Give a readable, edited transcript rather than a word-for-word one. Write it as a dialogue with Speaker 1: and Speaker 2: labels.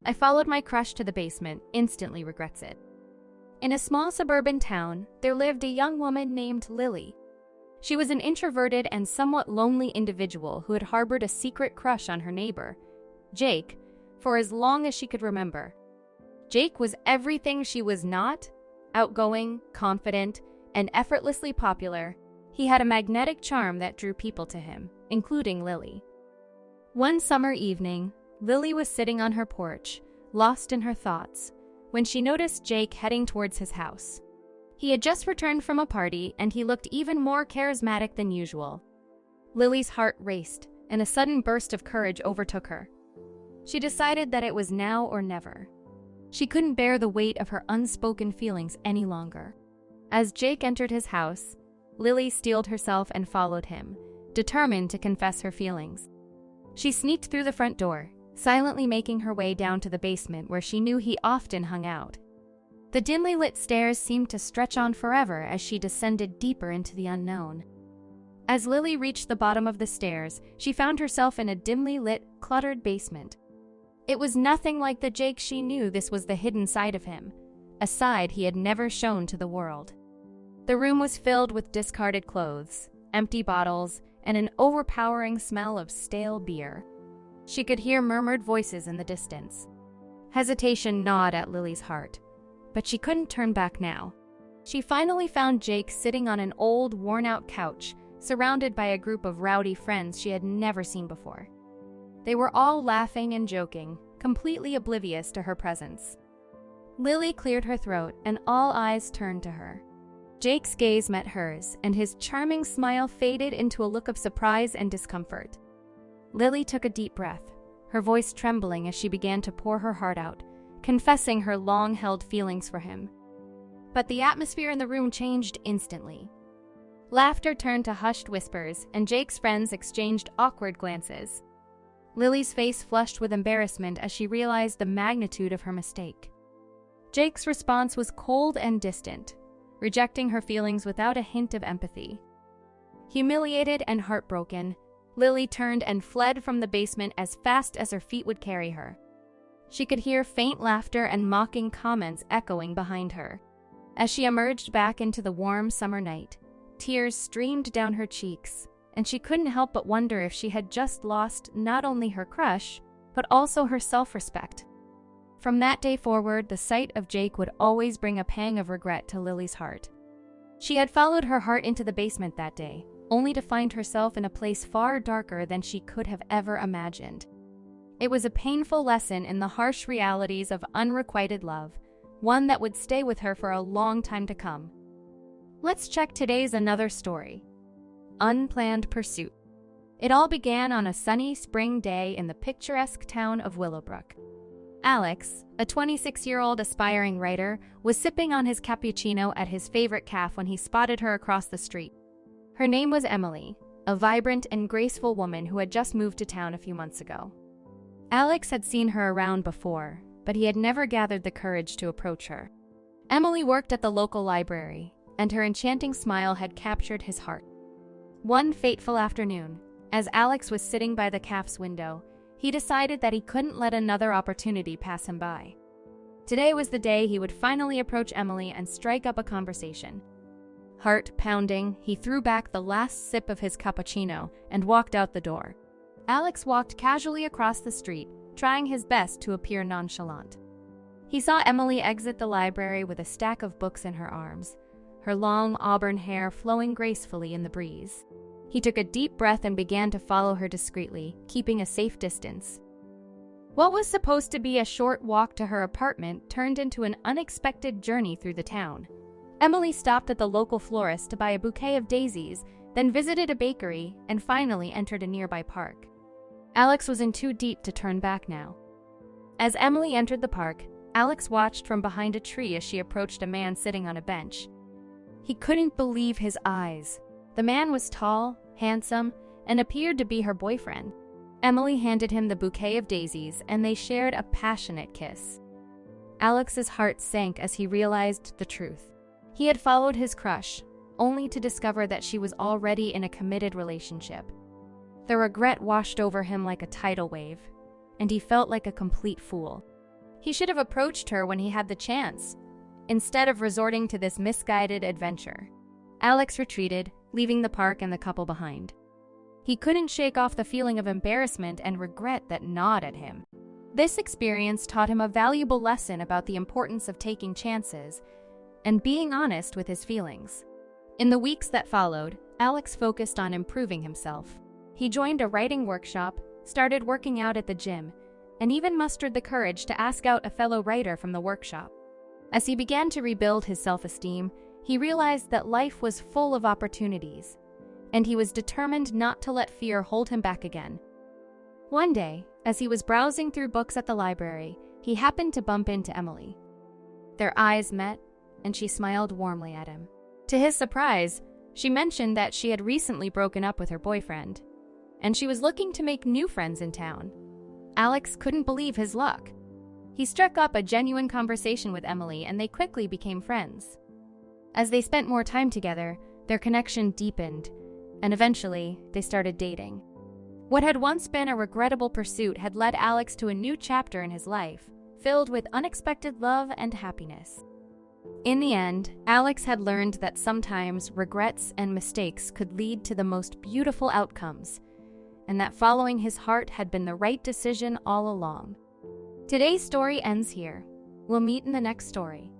Speaker 1: I followed my crush to the basement, instantly regrets it. In a small suburban town, there lived a young woman named Lily. She was an introverted and somewhat lonely individual who had harbored a secret crush on her neighbor, Jake, for as long as she could remember. Jake was everything she was not: outgoing, confident, and effortlessly popular. He had a magnetic charm that drew people to him, including Lily. One summer evening, Lily was sitting on her porch, lost in her thoughts, when she noticed Jake heading towards his house. He had just returned from a party, and he looked even more charismatic than usual. Lily's heart raced, and a sudden burst of courage overtook her. She decided that it was now or never. She couldn't bear the weight of her unspoken feelings any longer. As Jake entered his house, Lily steeled herself and followed him, determined to confess her feelings. She sneaked through the front door, silently making her way down to the basement where she knew he often hung out. The dimly lit stairs seemed to stretch on forever as she descended deeper into the unknown. As Lily reached the bottom of the stairs, she found herself in a dimly lit, cluttered basement. It was nothing like the Jake she knew. This was the hidden side of him, a side he had never shown to the world. The room was filled with discarded clothes, empty bottles, and an overpowering smell of stale beer. She could hear murmured voices in the distance. Hesitation gnawed at Lily's heart, but she couldn't turn back now. She finally found Jake sitting on an old, worn-out couch, surrounded by a group of rowdy friends she had never seen before. They were all laughing and joking, completely oblivious to her presence. Lily cleared her throat, and all eyes turned to her. Jake's gaze met hers, and his charming smile faded into a look of surprise and discomfort. Lily took a deep breath, her voice trembling as she began to pour her heart out, confessing her long-held feelings for him. But the atmosphere in the room changed instantly. Laughter turned to hushed whispers, and Jake's friends exchanged awkward glances. Lily's face flushed with embarrassment as she realized the magnitude of her mistake. Jake's response was cold and distant, rejecting her feelings without a hint of empathy. Humiliated and heartbroken, Lily turned and fled from the basement as fast as her feet would carry her. She could hear faint laughter and mocking comments echoing behind her. As she emerged back into the warm summer night, tears streamed down her cheeks, and she couldn't help but wonder if she had just lost not only her crush, but also her self-respect. From that day forward, the sight of Jake would always bring a pang of regret to Lily's heart. She had followed her heart into the basement that day, only to find herself in a place far darker than she could have ever imagined. It was a painful lesson in the harsh realities of unrequited love, one that would stay with her for a long time to come. Let's check today's another story. Unplanned Pursuit. It all began on a sunny spring day in the picturesque town of Willowbrook. Alex, a 26-year-old aspiring writer, was sipping on his cappuccino at his favorite cafe when he spotted her across the street. Her name was Emily, a vibrant and graceful woman who had just moved to town a few months ago. Alex had seen her around before, but he had never gathered the courage to approach her. Emily worked at the local library, and her enchanting smile had captured his heart. One fateful afternoon, as Alex was sitting by the cafe's window, he decided that he couldn't let another opportunity pass him by. Today was the day he would finally approach Emily and strike up a conversation. Heart pounding, he threw back the last sip of his cappuccino and walked out the door. Alex walked casually across the street, trying his best to appear nonchalant. He saw Emily exit the library with a stack of books in her arms, her long auburn hair flowing gracefully in the breeze. He took a deep breath and began to follow her discreetly, keeping a safe distance. What was supposed to be a short walk to her apartment turned into an unexpected journey through the town. Emily stopped at the local florist to buy a bouquet of daisies, then visited a bakery, and finally entered a nearby park. Alex was in too deep to turn back now. As Emily entered the park, Alex watched from behind a tree as she approached a man sitting on a bench. He couldn't believe his eyes. The man was tall, handsome, and appeared to be her boyfriend. Emily handed him the bouquet of daisies, and they shared a passionate kiss. Alex's heart sank as he realized the truth. He had followed his crush, only to discover that she was already in a committed relationship. The regret washed over him like a tidal wave, and he felt like a complete fool. He should have approached her when he had the chance, instead of resorting to this misguided adventure. Alex retreated, leaving the park and the couple behind. He couldn't shake off the feeling of embarrassment and regret that gnawed at him. This experience taught him a valuable lesson about the importance of taking chances and being honest with his feelings. In the weeks that followed, Alex focused on improving himself. He joined a writing workshop, started working out at the gym, and even mustered the courage to ask out a fellow writer from the workshop. As he began to rebuild his self-esteem, he realized that life was full of opportunities, and he was determined not to let fear hold him back again. One day, as he was browsing through books at the library, he happened to bump into Emily. Their eyes met, and she smiled warmly at him. To his surprise, she mentioned that she had recently broken up with her boyfriend, and she was looking to make new friends in town. Alex couldn't believe his luck. He struck up a genuine conversation with Emily, and they quickly became friends. As they spent more time together, their connection deepened, and eventually, they started dating. What had once been a regrettable pursuit had led Alex to a new chapter in his life, filled with unexpected love and happiness. In the end, Alex had learned that sometimes regrets and mistakes could lead to the most beautiful outcomes, and that following his heart had been the right decision all along. Today's story ends here. We'll meet in the next story.